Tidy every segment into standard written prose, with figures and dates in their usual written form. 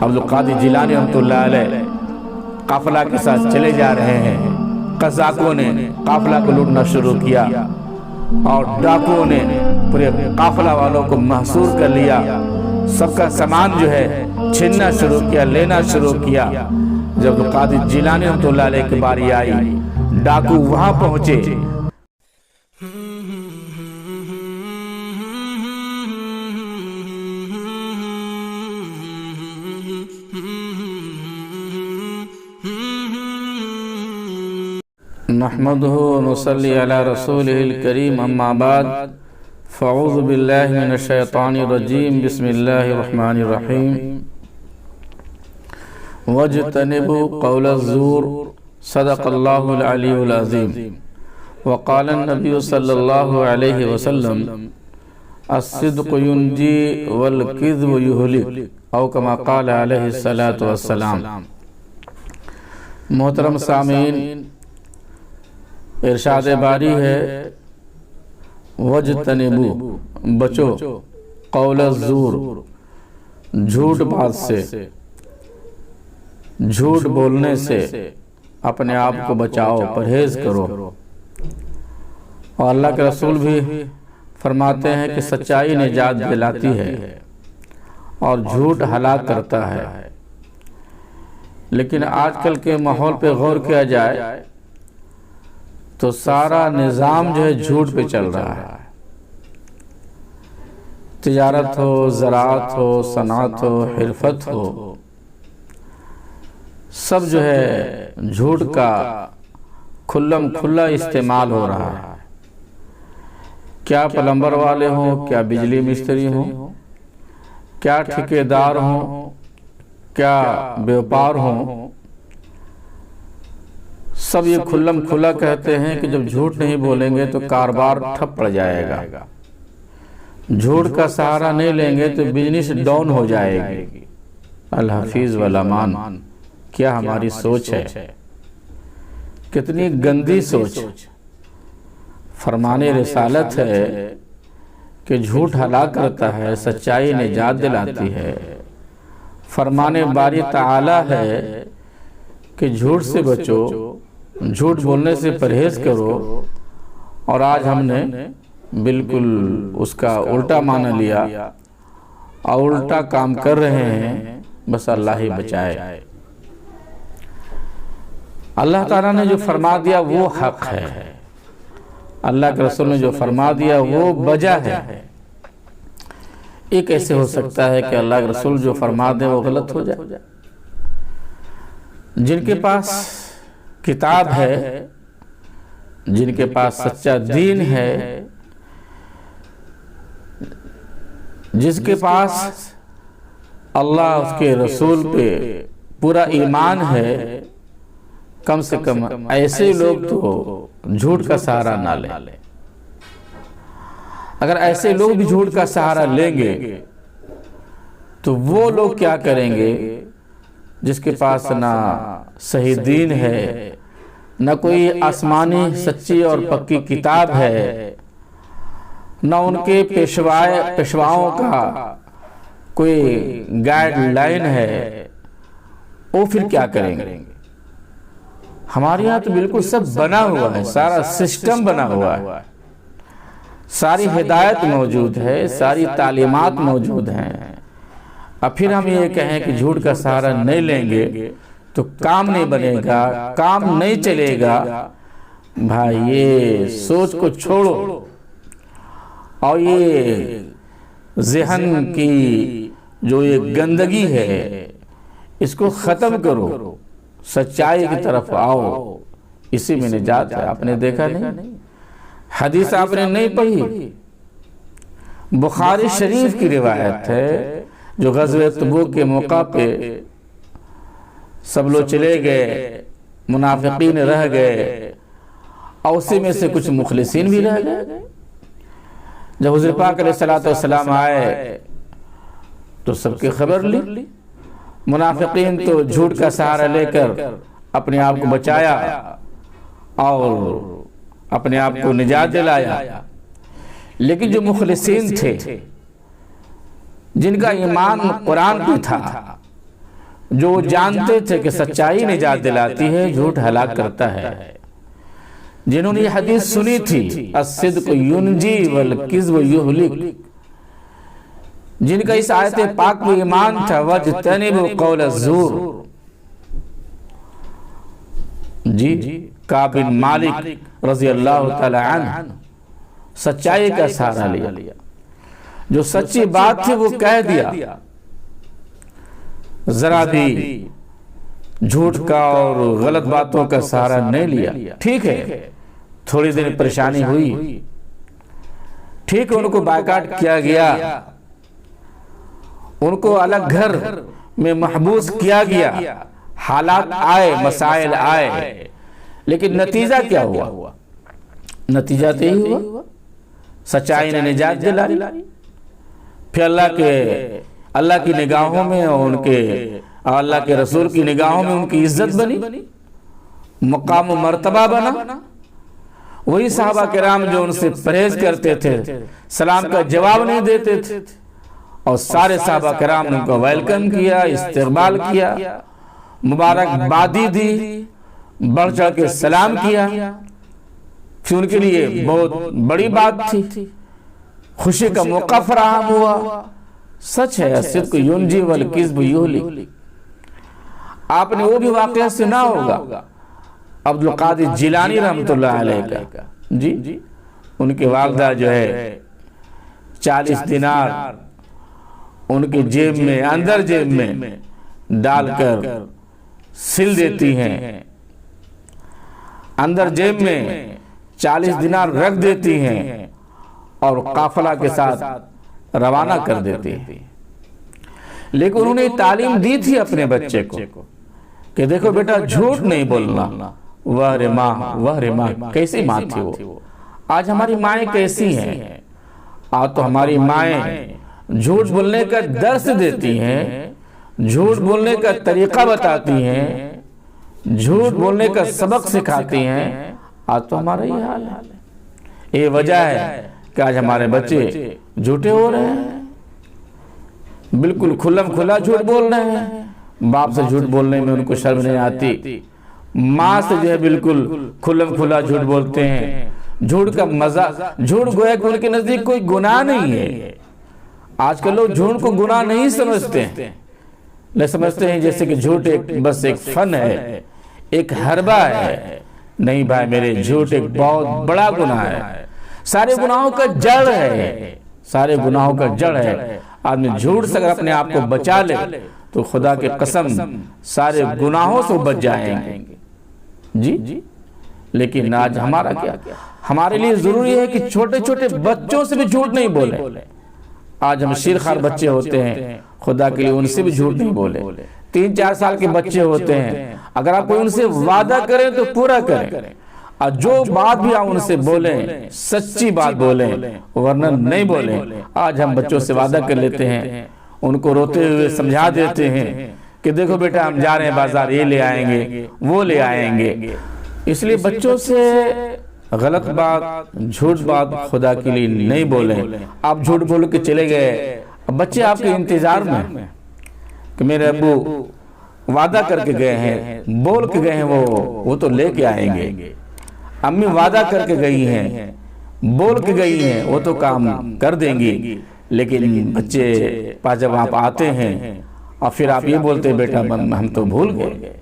عبد القادر جیلانی رحمۃ اللہ علیہ قافلہ کے ساتھ چلے جا رہے ہیں، قزاقوں نے قافلہ کو لوٹنا شروع کیا اور ڈاکوؤں نے پورے قافلہ والوں کو محصور کر لیا، سب کا سامان جو ہے چھیننا شروع کیا، لینا شروع کیا۔ جب عبد القادر جیلانی رحمۃ اللہ علیہ کی باری آئی، ڈاکو وہاں پہنچے، نحمده ونصلي على رسوله الكريم اما بعد فاعوذ بالله من الشيطان الرجيم بسم الله الرحمن الرحيم واجتنبوا قول الزور صدق الله العلي العظيم وقال النبي صلى الله عليه وسلم الصدق ينجي والكذب يهلك او كما قال عليه الصلاة والسلام۔ محترم سامعین، ارشاد باری ہے وجتنبو، بچو، قول الزور، جھوٹ بات سے، جھوٹ بولنے سے اپنے آپ کو بچاؤ، پرہیز کرو۔ اور اللہ کے رسول بھی فرماتے ہیں کہ سچائی نجات دلاتی ہے اور جھوٹ ہلاک کرتا ہے۔ لیکن آج کل کے ماحول پہ غور کیا جائے تو سارا نظام جو ہے جھوٹ پہ چل رہا ہے۔ تجارت ہو، زراعت ہو، صنعت ہو، حرفت ہو، سب جو ہے جھوٹ کا کھلم کھلا استعمال ہو رہا ہے۔ کیا پلمبر والے ہوں، کیا بجلی مستری ہوں، کیا ٹھیکیدار ہوں، کیا بیوپار ہوں، سب یہ کھلم کھلا کہتے ہیں کہ جب جھوٹ نہیں بولیں گے تو کاروبار ٹھپ پڑ جائے گا، جھوٹ کا سہارا نہیں لیں گے تو بزنس ڈاؤن ہو جائے گی۔ الحفیظ والامان، کیا ہماری سوچ ہے، کتنی گندی سوچ۔ فرمان رسالت ہے کہ جھوٹ ہلاک کرتا ہے، سچائی نجات دلاتی ہے۔ فرمان باری تعالی ہے کہ جھوٹ سے بچو، جھوٹ بولنے سے پرہیز کرو، اور آج ہم نے بالکل اس کا الٹا معنی لیا اور الٹا کام کر رہے ہیں۔ بس اللہ ہی بچائے۔ اللہ تعالیٰ نے جو فرما دیا وہ حق ہے، اللہ کے رسول نے جو فرما دیا وہ بجا ہے۔ یہ کیسے ہو سکتا ہے کہ اللہ کے رسول جو فرما دے وہ غلط ہو جائے؟ جن کے پاس کتاب ہے، جن کے پاس سچا دین ہے، جس کے پاس اللہ اس کے رسول پہ پورا ایمان ہے، کم سے کم ایسے لوگ تو جھوٹ کا سہارا نہ لیں۔ اگر ایسے لوگ بھی جھوٹ کا سہارا لیں گے تو وہ لوگ کیا کریں گے جس کے پاس نہ صحیح دین ہے، نہ کوئی آسمانی سچی اور پکی کتاب ہے، نہ ان کے پیشواؤں کا کوئی گائیڈ لائن ہے، وہ پھر کیا کریں گے؟ ہمارے یہاں تو بالکل سب بنا ہوا ہے، سارا سسٹم بنا ہوا ہے، ساری ہدایت موجود ہے، ساری تعلیمات موجود ہیں۔ اب پھر ہم یہ کہیں کہ جھوٹ کا سہارا نہیں لیں گے تو کام نہیں بنے گا، کام نہیں چلے گا۔ بھائی یہ سوچ کو چھوڑو اور یہ ذہن کی جو یہ گندگی ہے اس کو ختم کرو، سچائی کی طرف آؤ، اسی میں نجات ہے۔ آپ نے دیکھا نہیں؟ حدیث آپ نے نہیں پڑھی؟ بخاری شریف کی روایت ہے، جو غزوہ تبوک کے موقع پہ سب لوگ چلے گئے، منافقین رہ گئے، اور اسی میں سے کچھ مخلصین بھی رہ گئے۔ جب حضور پاک علیہ السلام آئے تو سب کی خبر لی۔ منافقین تو جھوٹ کا سہارا لے کر اپنے آپ کو بچایا اور اپنے آپ کو نجات دلایا، لیکن جو مخلصین تھے، جن کا ایمان قرآن پہ تھا، جو وہ جانتے تھے کہ سچائی نجات دلاتی ہے، جھوٹ ہلاک کرتا ہے، جنہوں نے یہ حدیث سنی تھی الصدق ینجی والکذب یہلک، جن کا اس آیت پاک میں ایمان تھا وَاجْتَنِبُوا قَوْلَ الزُّورِ، جی کعب بن مالک رضی اللہ تعالی عنہ سچائی کا سہارا لیا، جو سچی بات تھی وہ کہہ دیا، ذرا بھی جھوٹ کا اور غلط باتوں کا سہارا نہیں لیا۔ ٹھیک ہے تھوڑی دیر پریشانی ہوئی، ٹھیک ہے ان کو بائیکاٹ کیا گیا، ان کو الگ گھر میں محبوس کیا گیا، حالات آئے، مسائل آئے، لیکن نتیجہ کیا ہوا؟ نتیجہ تو یہی ہوا سچائی نے نجات دلائی، پھر اللہ کی نگاہوں میں اور اللہ کے رسول کی نگاہوں میں ان کی عزت بنی، مقام و مرتبہ بنا۔ وہی صحابہ کرام جو ان سے پرہیز کرتے تھے، سلام کا جواب نہیں دیتے تھے، اور سارے صحابہ کرام نے ان کو ویلکم کیا، استقبال کیا، مبارکبادی دی، بڑھ چڑھ کے سلام کیا، پھر ان کے لیے بہت بڑی بات تھی، خوشی کا موقع فراہم ہوا۔ سچ ہے الصدق ینجی والکذب یہلک۔ آپ نے وہ بھی واقعہ سنا ہوگا عبدالقادر جیلانی رحمۃ اللہ علیہ کا، جی ان کی والدہ جو ہے 40 دینار ان کی جیب میں، اندر جیب میں ڈال کر سل دیتی ہیں، اندر جیب میں 40 دینار رکھ دیتی ہیں اور قافلہ کے ساتھ روانہ کر دیتی ہیں۔ لیکن انہوں نے تعلیم دی تھی اپنے بچے کو کہ دیکھو بیٹا جھوٹ نہیں بولنا۔ واہ رے ماں کیسی ماں تھی وہ، آج ہماری مائیں کیسی ہیں؟ آج تو ہماری مائیں جھوٹ بولنے کا درس دیتی ہیں، جھوٹ بولنے کا طریقہ بتاتی ہیں، جھوٹ بولنے کا سبق سکھاتی ہیں۔ آج تو ہمارا یہ حال ہے۔ یہ وجہ ہے کہ آج ہمارے بچے جھوٹے ہو رہے ہیں، بالکل کھلم کھلا جھوٹ بول رہے ہیں، باپ سے جھوٹ بولنے میں ان کو شرم نہیں آتی، ماں سے جو ہے بالکل کھلم کھلا جھوٹ بولتے ہیں۔ جھوٹ کا مزہ، جھوٹ گویا کہ ان کے نزدیک کوئی گناہ نہیں ہے۔ آج کل لوگ جھوٹ کو گناہ نہیں سمجھتے ہیں، نہیں سمجھتے ہیں جیسے کہ جھوٹ بس ایک فن ہے، ایک حربہ ہے۔ نہیں بھائی میرے، جھوٹ ایک بہت بڑا گناہ ہے، سارے گناہوں کا جڑ ہے، سارے گناہوں کا جڑ ہے۔ آدمی جھوٹ سے اگر اپنے آپ کو بچا لے تو خدا کے قسم سارے گناہوں سے بچ جائیں گے، جی۔ لیکن آج ہمارا کیا؟ ہمارے لیے ضروری ہے کہ چھوٹے چھوٹے بچوں سے بھی جھوٹ نہیں بولے۔ آج ہم شیرخوار بچے ہوتے ہیں، خدا کے لیے ان سے بھی جھوٹ نہیں بولے۔ 3-4 سال کے بچے ہوتے ہیں، اگر آپ کوئی ان سے وعدہ کریں تو پورا کریں، اور جو بات بھی آپ ان سے بولیں سچی بات بولیں، ورنہ نہیں بولیں۔ آج ہم بچوں سے وعدہ کر لیتے ہیں، ان کو روتے ہوئے سمجھا دیتے ہیں کہ دیکھو بیٹا ہم جا رہے ہیں بازار، یہ لے آئیں گے، وہ لے آئیں گے۔ اس لیے بچوں سے غلط بات، جھوٹ بات خدا کے لیے نہیں بولیں۔ آپ جھوٹ بول کے چلے گئے، بچے آپ کے انتظار میں کہ میرے ابو وعدہ کر کے گئے ہیں، بول کے گئے ہیں، وہ تو لے کے آئیں گے۔ امی وعدہ کر کے گئی ہیں، بول کے گئی ہیں، وہ تو کام کر دیں گی۔ لیکن بچے پاس جب آپ آتے ہیں اور پھر آپ یہ بولتے ہیں بیٹا ہم تو بھول گئے،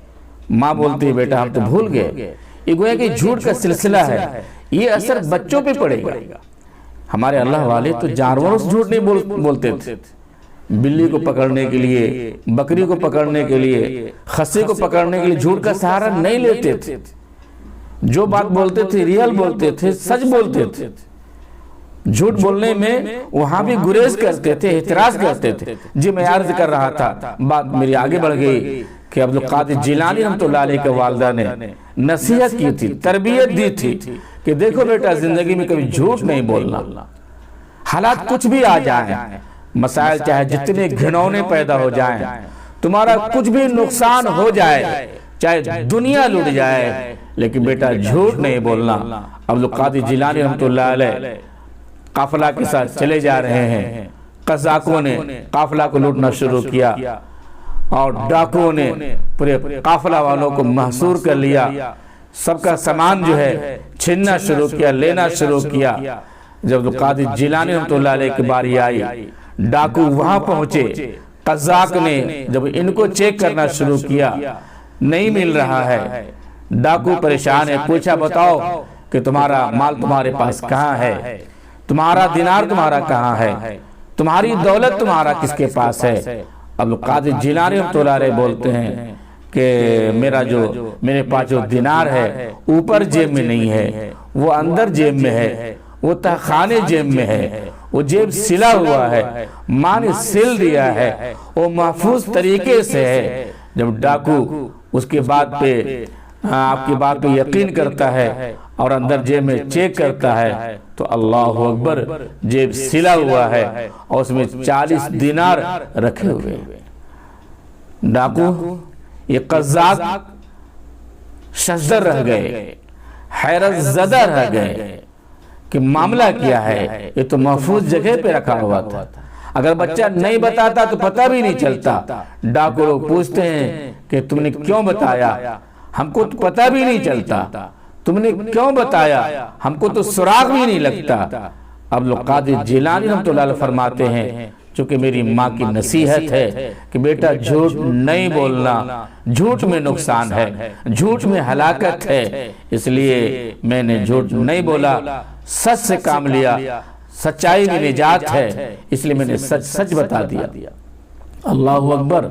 ماں بولتی ہے بیٹا ہم تو بھول گئے۔ یہ گویا کہ جھوٹ کا سلسلہ ہے، یہ اثر بچوں پہ پڑے گا۔ ہمارے اللہ والے تو جانوروں سے جھوٹ نہیں بولتے تھے، بلی کو پکڑنے کے لیے، بکری کو پکڑنے کے لیے، خصی کو پکڑنے کے لیے جھوٹ کا سہارا نہیں لیتے تھے۔ جو بات بولتے تھے ریئل بولتے تھے، سچ بولتے تھے۔ جھوٹ بولنے میں وہاں بھی گریز کرتے تھے، اعتراض کرتے تھے۔ جی میں عرض کر رہا تھا، بات میری آگے بڑھ گئی کہ عبدالقادر جیلانی رحمۃ اللہ علیہ کے والدہ نے نصیحت کی تھی، تربیت دی تھی کہ دیکھو بیٹا زندگی میں کبھی جھوٹ نہیں بولنا، حالات کچھ بھی آ جائیں، مسائل چاہے جتنے گھنونے پیدا ہو جائیں، تمہارا کچھ بھی نقصان ہو جائے، چاہے دنیا لٹ جائے، لیکن بیٹا جھوٹ نہیں بولنا۔ عبدالقادر جیلانی رحمۃ اللہ علیہ قافلہ کے ساتھ چلے جا رہے ہیں، قزاقوں نے قافلہ کو لوٹنا شروع کیا، اور ڈاکوؤں نے پورے قافلہ والوں کو محصور کر لیا، سب کا سامان جو ہے چھیننا شروع کیا، لینا شروع کیا۔ جب عبد القادر جیلانی رحمۃ اللہ علیہ کی باری آئی، ڈاکو وہاں پہنچے، قزاق نے جب ان کو چیک کرنا شروع کیا، نہیں مل رہا ہے، ڈاکو پریشان ہے، پوچھا بتاؤ کہ تمہارا مال تمہارے پاس کہاں ہے، تمہارا دینار تمہارا کہاں ہے، تمہاری دولت تمہارا کس کے پاس ہے؟ عبد القادر جیلانی رحمۃ اللہ علیہ بولتے ہیں کہ میرے پاس جو دینار ہے اوپر جیب میں نہیں ہے، وہ اندر جیب میں ہے، وہ تہخانے جیب میں ہے، وہ جیب سلا ہوا ہے، ماں نے سل دیا ہے، وہ محفوظ طریقے سے ہے۔ جب ڈاکو اس کے بات پہ آپ کی بات پہ یقین کرتا ہے اور اندر جیب میں چیک کرتا ہے تو اللہ اکبر، جیب سلا ہوا ہے اور اس میں 40 دینار رکھے ہوئے۔ ڈاکو یہ قزاق شزدر رہ گئے، حیرت زدہ رہ گئے کہ معاملہ کیا ہے، یہ تو محفوظ جگہ پہ رکھا ہوا تھا، اگر بچہ نہیں بتاتا تو پتہ بھی نہیں چلتا۔ ڈاکو لوگ پوچھتے ہیں کہ تم نے کیوں بتایا، ہم کو تو پتہ بھی نہیں چلتا، تم نے کیوں بتایا، ہم کو تو سراغ بھی نہیں لگتا۔ عبد القادر جیلانی رحمۃ اللہ علیہ فرماتے ہیں چونکہ میری ماں کی نصیحت ہے کہ بیٹا جھوٹ نہیں بولنا، جھوٹ میں نقصان ہے، جھوٹ میں ہلاکت ہے، اس لیے میں نے جھوٹ نہیں بولا، سچ سے کام لیا، سچائی میں نجات ہے، اس لیے میں نے سچ سچ بتا دیا۔ اللہ اکبر،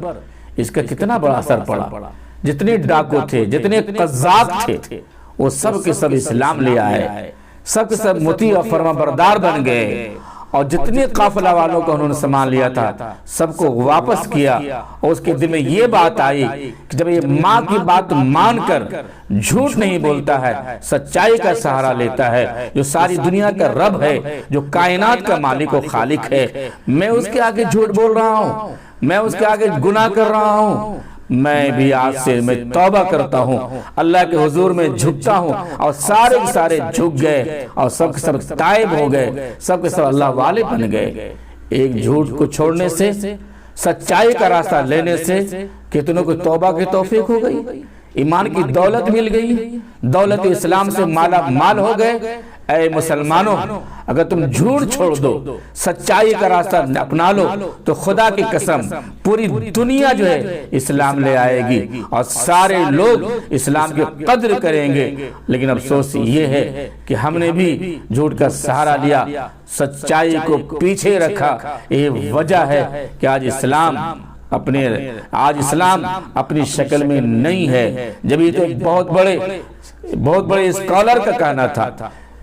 اس کا کتنا بڑا اثر پڑا۔ جتنے ڈاکو تھے، جتنے قزاق تھے، وہ سب کے سب اسلام لے آئے، سب کے سب مطیع اور فرما بردار بن گئے، اور جتنے قافلہ والوں کو انہوں نے سامان لیا تھا سب کو واپس کیا۔ اور اس کے دل میں یہ بات آئی کہ جب یہ ماں کی بات مان کر جھوٹ نہیں بولتا ہے، سچائی کا سہارا لیتا ہے، جو ساری دنیا کا رب ہے، جو کائنات کا مالک و خالق ہے، میں اس کے آگے جھوٹ بول رہا ہوں، میں اس کے آگے گناہ کر رہا ہوں، میں بھی آج سے میں توبہ کرتا ہوں، اللہ کے حضور میں جھکتا ہوں۔ اور سارے کے سارے جھک گئے اور سب کے سب تائب ہو گئے، سب کے سب اللہ والے بن گئے۔ ایک جھوٹ کو چھوڑنے سے، سچائی کا راستہ لینے سے کتنوں کو توبہ کی توفیق ہو گئی، ایمان کی دولت مل گئی، دولت اسلام سے مالا مال ہو گئے۔ اے مسلمانوں، اگر تم جھوٹ چھوڑ دو، سچائی کا راستہ اپنا لو تو خدا کی قسم پوری دنیا جو ہے اسلام لے آئے گی اور سارے لوگ اسلام کی قدر کریں گے۔ لیکن افسوس یہ ہے کہ ہم نے بھی جھوٹ کا سہارا لیا، سچائی کو پیچھے رکھا۔ یہ وجہ ہے کہ آج اسلام اپنی شکل میں نہیں ہے۔ جب یہ تو بہت بڑے اسکالر کا کہنا تھا،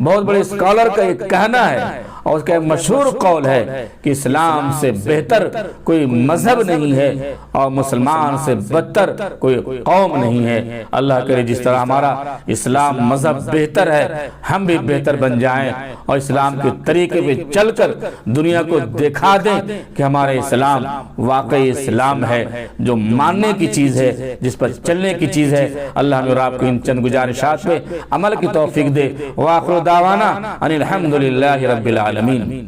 بہت بڑے اسکالر کا یہ کہنا ہے، اور اس کا مشہور قول ہے کہ اسلام سے بہتر کوئی مذہب نہیں ہے اور مسلمان سے بدتر کوئی قوم نہیں ہے۔ اللہ کرے جس طرح ہمارا اسلام مذہب بہتر ہے، ہم بھی بہتر بن جائیں اور اسلام کے طریقے پہ چل کر دنیا کو دکھا دیں کہ ہمارا اسلام واقعی اسلام ہے، جو ماننے کی چیز ہے، جس پر چلنے کی چیز ہے۔ اللہ ہمیں اور آپ کو ان چند گزارشات پہ عمل کی توفیق دے۔ وآخر دعوانا ان الحمدللہ رب العالمین۔